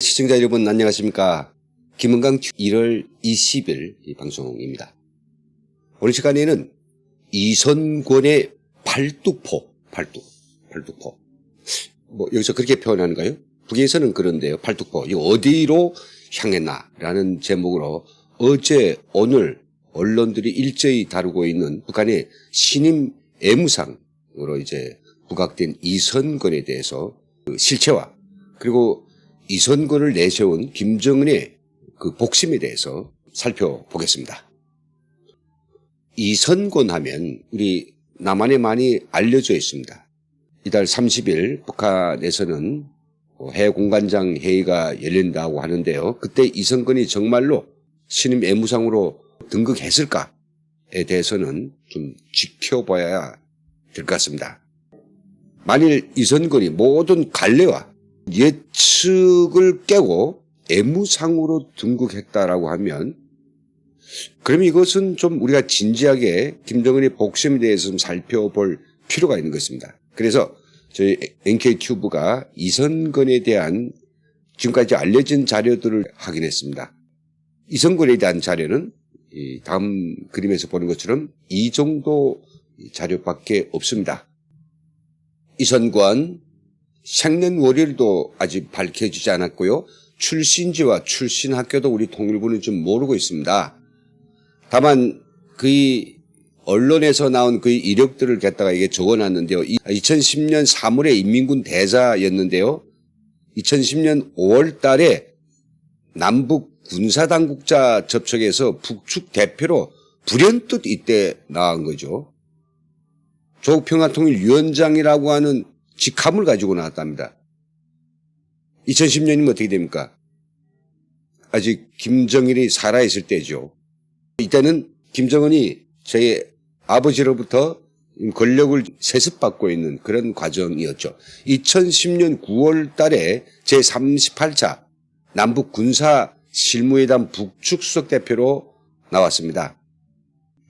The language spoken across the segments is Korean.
시청자 여러분 안녕하십니까. 김은강 1월 20일 방송입니다. 오늘 시간에는 이선권의 팔뚝포. 뭐 여기서 그렇게 표현하는가요? 북에서는 그런데요. 팔뚝포. 이거 어디로 향했나라는 제목으로 어제 오늘 언론들이 일제히 다루고 있는 북한의 신임 애무상으로 이제 부각된 이선권에 대해서 그 실체와 그리고 이선권을 내세운 김정은의 그 복심에 대해서 살펴보겠습니다. 이선권 하면 우리 남한에 많이 알려져 있습니다. 이달 30일 북한에서는 해공관장 회의가 열린다고 하는데요. 그때 이선권이 정말로 신임 애무상으로 등극했을까에 대해서는 좀 지켜봐야 될 것 같습니다. 만일 이선권이 모든 관례와 예측을 깨고 애무상으로 등극했다라고 하면 그러면 이것은 좀 우리가 진지하게 김정은의 복심에 대해서 좀 살펴볼 필요가 있는 것입니다. 그래서 저희 NK튜브가 이선권에 대한 지금까지 알려진 자료들을 확인했습니다. 이선권에 대한 자료는 이 다음 그림에서 보는 것처럼 이 정도 자료밖에 없습니다. 이선권 생년월일도 아직 밝혀지지 않았고요. 출신지와 출신 학교도 우리 통일부는 좀 모르고 있습니다. 다만 그의 언론에서 나온 그의 이력들을 갖다가 이게 적어놨는데요. 2010년 3월에 인민군 대사였는데요. 2010년 5월 달에 남북 군사당국자 접촉에서 북측 대표로 불현듯 이때 나온 거죠. 조국평화통일위원장이라고 하는 직함을 가지고 나왔답니다. 2010년이면 어떻게 됩니까? 아직 김정일이 살아있을 때죠. 이때는 김정은이 저희 아버지로부터 권력을 세습받고 있는 그런 과정이었죠. 2010년 9월 달에 제38차 남북군사실무회담 북측 수석대표로 나왔습니다.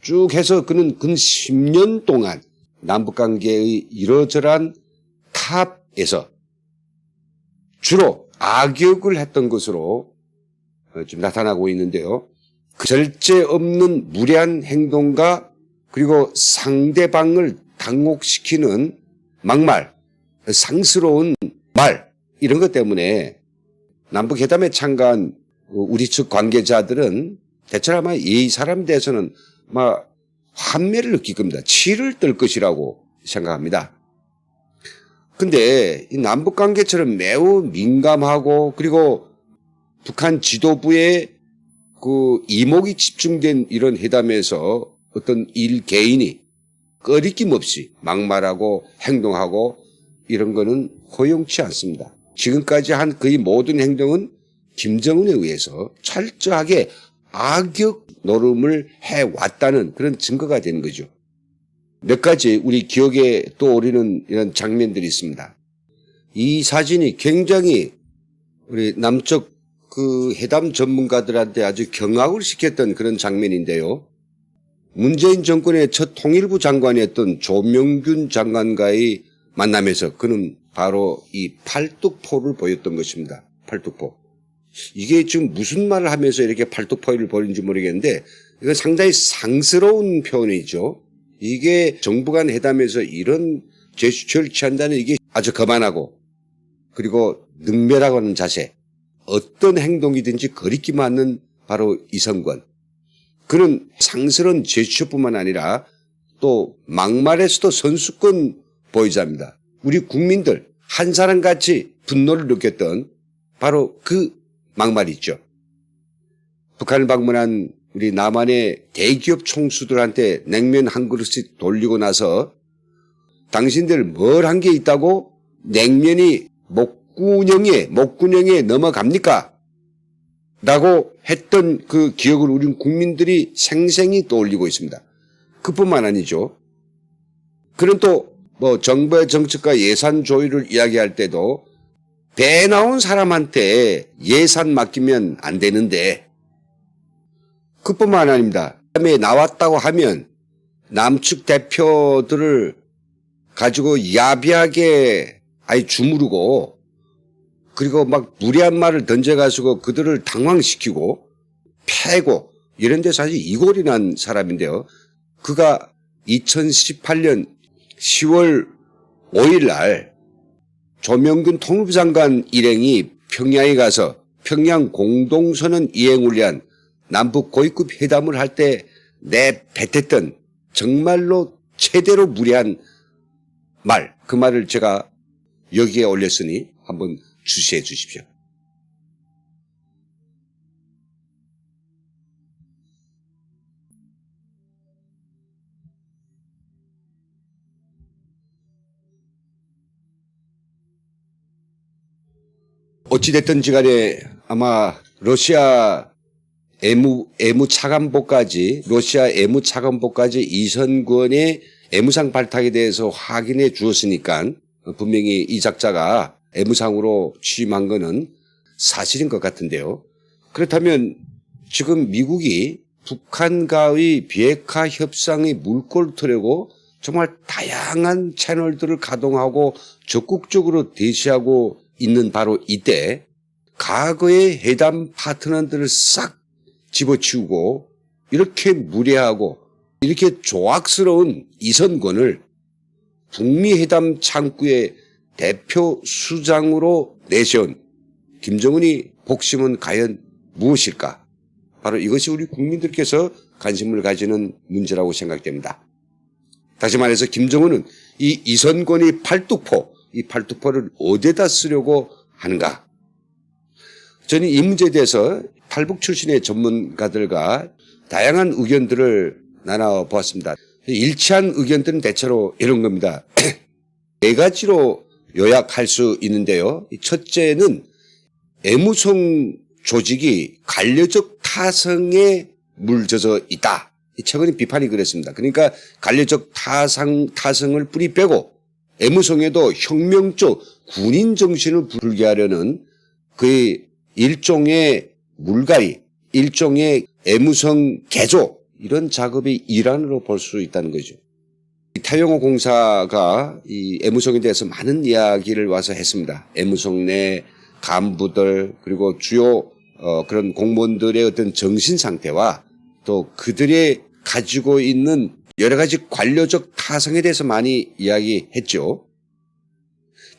쭉 해서 그는 근 10년 동안 남북관계의 이러저러한 탑에서 주로 악역을 했던 것으로 좀 나타나고 있는데요. 그 절제 없는 무례한 행동과 그리고 상대방을 당혹시키는 막말, 상스러운 말 이런 것 때문에 남북회담에 참가한 우리 측 관계자들은 대체로 아마 이 사람에 대해서는 막 환멸을 느낄 겁니다. 치를 떨 것이라고 생각합니다. 근데 이 남북관계처럼 매우 민감하고 그리고 북한 지도부의 그 이목이 집중된 이런 회담에서 어떤 개인이 꺼리낌 없이 막말하고 행동하고 이런 거는 허용치 않습니다. 지금까지 한 거의 모든 행동은 김정은에 의해서 철저하게 악역 노름을 해왔다는 그런 증거가 되는 거죠. 몇 가지 우리 기억에 떠오르는 이런 장면들이 있습니다. 이 사진이 굉장히 우리 남쪽 그 회담 전문가들한테 아주 경악을 시켰던 그런 장면인데요. 문재인 정권의 첫 통일부 장관이었던 조명균 장관과의 만남에서 그는 바로 이 팔뚝포를 보였던 것입니다. 팔뚝포. 이게 지금 무슨 말을 하면서 이렇게 팔뚝포를 보이는지 모르겠는데 이건 상당히 상스러운 표현이죠. 이게 정부 간 회담에서 이런 제스처를 취한다는 이게 아주 거만하고 그리고 능멸하고 하는 자세, 어떤 행동이든지 거리끼만 하는 바로 이선권. 그는 상스러운 제스처뿐만 아니라 또 막말에서도 선수권 보유자입니다. 우리 국민들 한 사람같이 분노를 느꼈던 바로 그 막말이 있죠. 북한을 방문한 우리 남한의 대기업 총수들한테 냉면 한 그릇씩 돌리고 나서 당신들 뭘 한 게 있다고 냉면이 목구녕에 넘어갑니까? 라고 했던 그 기억을 우리 국민들이 생생히 떠올리고 있습니다. 그뿐만 아니죠. 그는 또 뭐 정부의 정책과 예산 조율을 이야기할 때도 배 나온 사람한테 예산 맡기면 안 되는데 그뿐만 아닙니다. 그다음에 나왔다고 하면 남측 대표들을 가지고 야비하게 아예 주무르고 그리고 막 무리한 말을 던져가지고 그들을 당황시키고 패고 이런 데 사실 이골이 난 사람인데요. 그가 2018년 10월 5일 날 조명균 통일부 장관 일행이 평양에 가서 평양 공동선언 이행훈련 남북 고위급 회담을 할 때 내뱉었던 정말로 최대로 무례한 말, 그 말을 제가 여기에 올렸으니 한번 주시해 주십시오. 어찌됐든지 간에 아마 러시아 러시아 애무차관보까지 이선권의 애무상 발탁에 대해서 확인해 주었으니까 분명히 이 작자가 애무상으로 취임한 거는 사실인 것 같은데요. 그렇다면 지금 미국이 북한과의 비핵화 협상의 물꼬를 트려고 정말 다양한 채널들을 가동하고 적극적으로 대시하고 있는 바로 이때 과거의 회담 파트너들을 싹 집어치우고 이렇게 무례하고 이렇게 조악스러운 이선권을 북미 회담 창구의 대표 수장으로 내세운 김정은이 복심은 과연 무엇일까? 바로 이것이 우리 국민들께서 관심을 가지는 문제라고 생각됩니다. 다시 말해서 김정은은 이 이선권의 팔뚝포, 이 팔뚝포를 어디에다 쓰려고 하는가? 저는 이 문제에 대해서 탈북 출신의 전문가들과 다양한 의견들을 나눠보았습니다. 일치한 의견들은 대체로 이런 겁니다. 네 가지로 요약할 수 있는데요. 첫째는 애무송 조직이 관료적 타성에 물젖어 있다. 최근에 비판이 그랬습니다. 그러니까 관료적 타성을 뿌리 빼고 애무송에도 혁명적 군인 정신을 불게 하려는 그 일종의 물갈이, 일종의 애무성 개조 이런 작업의 일환으로 볼 수 있다는 거죠. 타영호 공사가 이 애무성에 대해서 많은 이야기를 와서 했습니다. 애무성 내 간부들 그리고 주요 그런 공무원들의 어떤 정신 상태와 또 그들의 가지고 있는 여러 가지 관료적 타성에 대해서 많이 이야기했죠.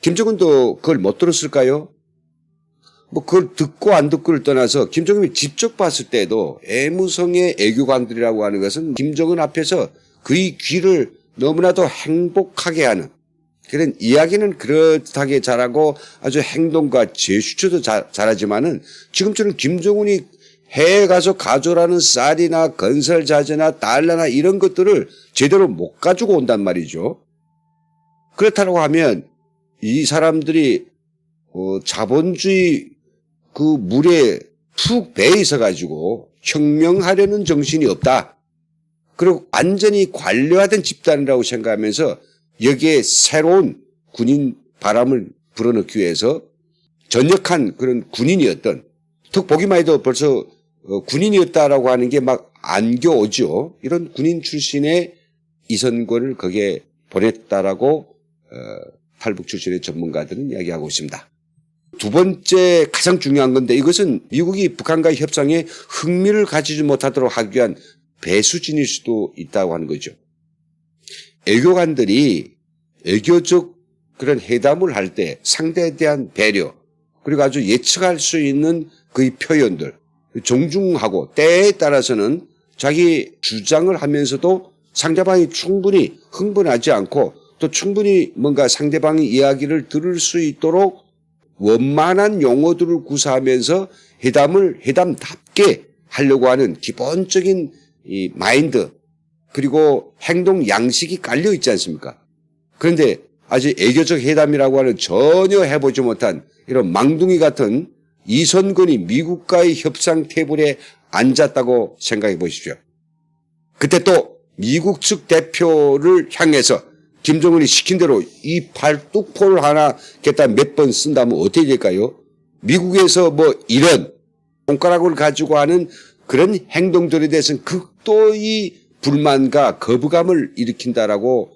김정은도 그걸 못 들었을까요? 뭐 그걸 듣고 안 듣고를 떠나서 김정은이 직접 봤을 때도 애무성의 애교관들이라고 하는 것은 김정은 앞에서 그의 귀를 너무나도 행복하게 하는 그런 이야기는 그렇다게 잘하고 아주 행동과 제스처도 잘하지만은 지금처럼 김정은이 해외에 가서 가져라는 쌀이나 건설자재나 달러나 이런 것들을 제대로 못 가지고 온단 말이죠. 그렇다고 하면 이 사람들이 자본주의 그 물에 푹 배 있어 가지고 혁명하려는 정신이 없다. 그리고 완전히 관료화된 집단이라고 생각하면서 여기에 새로운 군인 바람을 불어넣기 위해서 전역한 그런 군인이었던 특 보기만 해도 벌써 군인이었다라고 하는 게 막 안겨오죠. 이런 군인 출신의 이선권을 거기에 보냈다라고 탈북 출신의 전문가들은 이야기하고 있습니다. 두 번째 가장 중요한 건데 이것은 미국이 북한과의 협상에 흥미를 가지지 못하도록 하기 위한 배수진일 수도 있다고 하는 거죠. 애교관들이 애교적 그런 회담을 할 때 상대에 대한 배려 그리고 아주 예측할 수 있는 그의 표현들 정중하고 때에 따라서는 자기 주장을 하면서도 상대방이 충분히 흥분하지 않고 또 충분히 뭔가 상대방의 이야기를 들을 수 있도록 원만한 용어들을 구사하면서 회담을 회담답게 하려고 하는 기본적인 이 마인드 그리고 행동 양식이 깔려 있지 않습니까? 그런데 아주 애교적 회담이라고 하는 전혀 해보지 못한 이런 망둥이 같은 이선권이 미국과의 협상 테이블에 앉았다고 생각해 보십시오. 그때 또 미국 측 대표를 향해서 김정은이 시킨 대로 이 팔뚝포를 하나 갖다 몇 번 쓴다면 어떻게 될까요? 미국에서 뭐 이런 손가락을 가지고 하는 그런 행동들에 대해서는 극도의 불만과 거부감을 일으킨다라고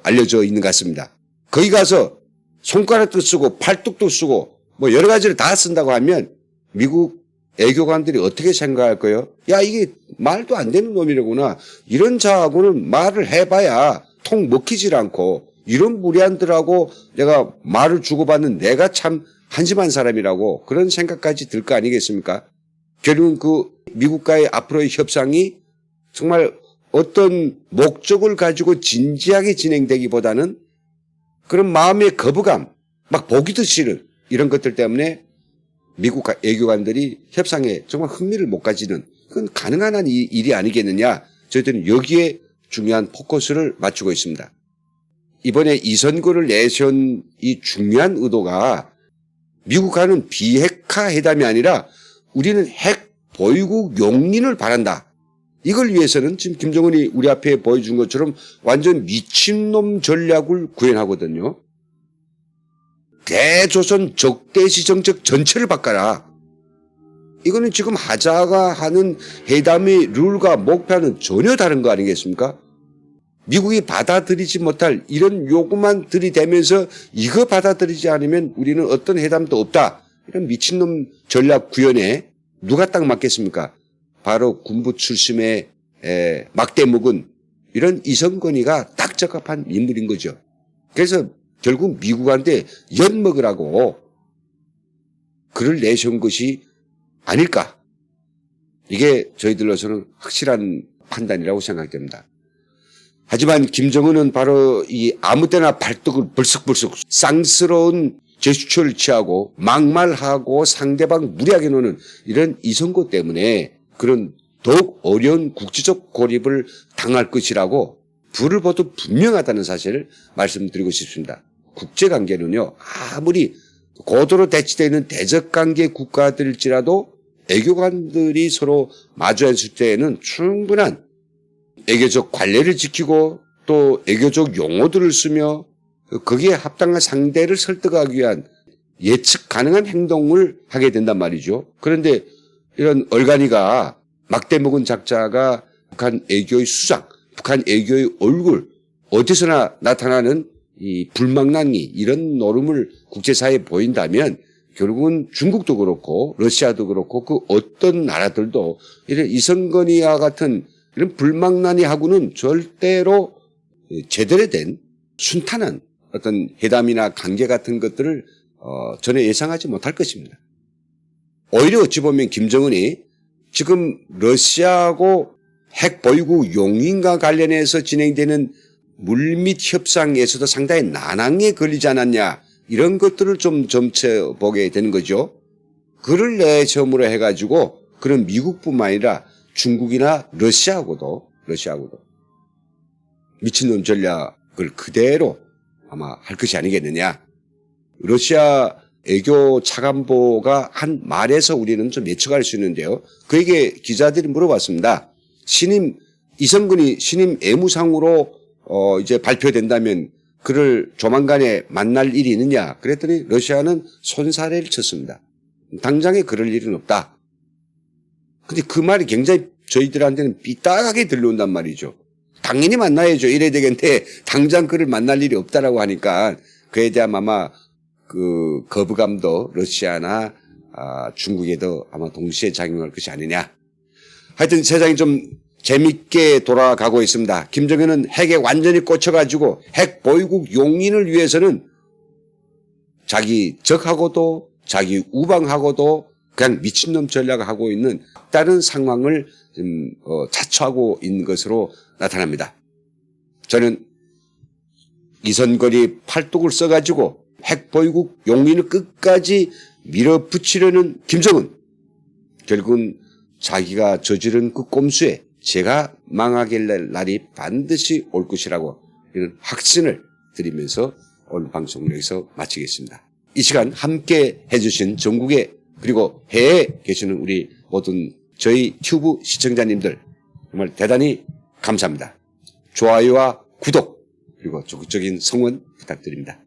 알려져 있는 것 같습니다. 거기 가서 손가락도 쓰고 팔뚝도 쓰고 뭐 여러 가지를 다 쓴다고 하면 미국 애교관들이 어떻게 생각할 거예요? 야, 이게 말도 안 되는 놈이라구나. 이런 자하고는 말을 해봐야 통 먹히질 않고 이런 무리한들하고 내가 말을 주고받는 내가 참 한심한 사람이라고 그런 생각까지 들 거 아니겠습니까? 결국은 그 미국과의 앞으로의 협상이 정말 어떤 목적을 가지고 진지하게 진행되기보다는 그런 마음의 거부감, 막 보기도 싫은 이런 것들 때문에 미국 애교관들이 협상에 정말 흥미를 못 가지는 그건 가능한 한 일이 아니겠느냐. 저희들은 여기에 중요한 포커스를 맞추고 있습니다. 이번에 이 선거를 내세운 이 중요한 의도가 미국과는 비핵화 회담이 아니라 우리는 핵 보유국 용인을 바란다. 이걸 위해서는 지금 김정은이 우리 앞에 보여준 것처럼 완전 미친놈 전략을 구현하거든요. 대조선 적대시 정책 전체를 바꿔라. 이거는 지금 하자가 하는 회담의 룰과 목표는 전혀 다른 거 아니겠습니까? 미국이 받아들이지 못할 이런 요구만 들이대면서 이거 받아들이지 않으면 우리는 어떤 회담도 없다. 이런 미친놈 전략 구현에 누가 딱 맞겠습니까? 바로 군부 출신의 막대 묵은 이런 이성건이가 딱 적합한 인물인 거죠. 그래서 결국 미국한테 엿먹으라고 글을 내세운 것이 아닐까. 이게 저희들로서는 확실한 판단이라고 생각됩니다. 하지만 김정은은 바로 이 아무 때나 발떡을 벌썩벌썩 쌍스러운 제스처를 취하고 막말하고 상대방 무리하게 노는 이런 이선거 때문에 그런 더욱 어려운 국제적 고립을 당할 것이라고 불을 보도 분명하다는 사실을 말씀드리고 싶습니다. 국제관계는요, 아무리 고도로 대치되어 있는 대적관계 국가들일지라도 애교관들이 서로 마주했을 때에는 충분한 애교적 관례를 지키고 또 애교적 용어들을 쓰며 거기에 합당한 상대를 설득하기 위한 예측 가능한 행동을 하게 된단 말이죠. 그런데 이런 얼간이가 막대 먹은 작자가 북한 애교의 수장, 북한 애교의 얼굴, 어디서나 나타나는 이 불망난이 이런 노름을 국제사회에 보인다면 결국은 중국도 그렇고 러시아도 그렇고 그 어떤 나라들도 이런 이성건이와 같은 이런 불망난이하고는 절대로 제대로 된 순탄한 어떤 회담이나 관계 같은 것들을 전혀 예상하지 못할 것입니다. 오히려 어찌 보면 김정은이 지금 러시아하고 핵 보유국 용인과 관련해서 진행되는 물밑 협상에서도 상당히 난항에 걸리지 않았냐 이런 것들을 좀 점쳐보게 되는 거죠. 그를 내세움으로 해가지고 그런 미국뿐만 아니라 중국이나 러시아하고도 미친놈 전략을 그대로 아마 할 것이 아니겠느냐. 러시아 애교 차관보가 한 말에서 우리는 좀 예측할 수 있는데요. 그에게 기자들이 물어봤습니다. 이성근이 신임 애무상으로 이제 발표된다면 그를 조만간에 만날 일이 있느냐. 그랬더니 러시아는 손사래를 쳤습니다. 당장에 그럴 일은 없다. 근데 그 말이 굉장히 저희들한테는 삐딱하게 들려온단 말이죠. 당연히 만나야죠. 이래야 되겠는데 당장 그를 만날 일이 없다라고 하니까 그에 대한 아마 그 거부감도 러시아나 중국에도 아마 동시에 작용할 것이 아니냐. 하여튼 세상이 좀 재밌게 돌아가고 있습니다. 김정은은 핵에 완전히 꽂혀가지고 핵 보유국 용인을 위해서는 자기 적하고도 자기 우방하고도 그냥 미친놈 전략을 하고 있는 다른 상황을 좀 자초하고 있는 것으로 나타납니다. 저는 이선거리 팔뚝을 써가지고 핵 보유국 용인을 끝까지 밀어붙이려는 김정은, 결국은 자기가 저지른 그 꼼수에 제가 망하게 될 날이 반드시 올 것이라고 이런 확신을 드리면서 오늘 방송을 여기서 마치겠습니다. 이 시간 함께 해주신 전국에 그리고 해외에 계시는 우리 모든 저희 튜브 시청자님들 정말 대단히 감사합니다. 좋아요와 구독 그리고 적극적인 성원 부탁드립니다.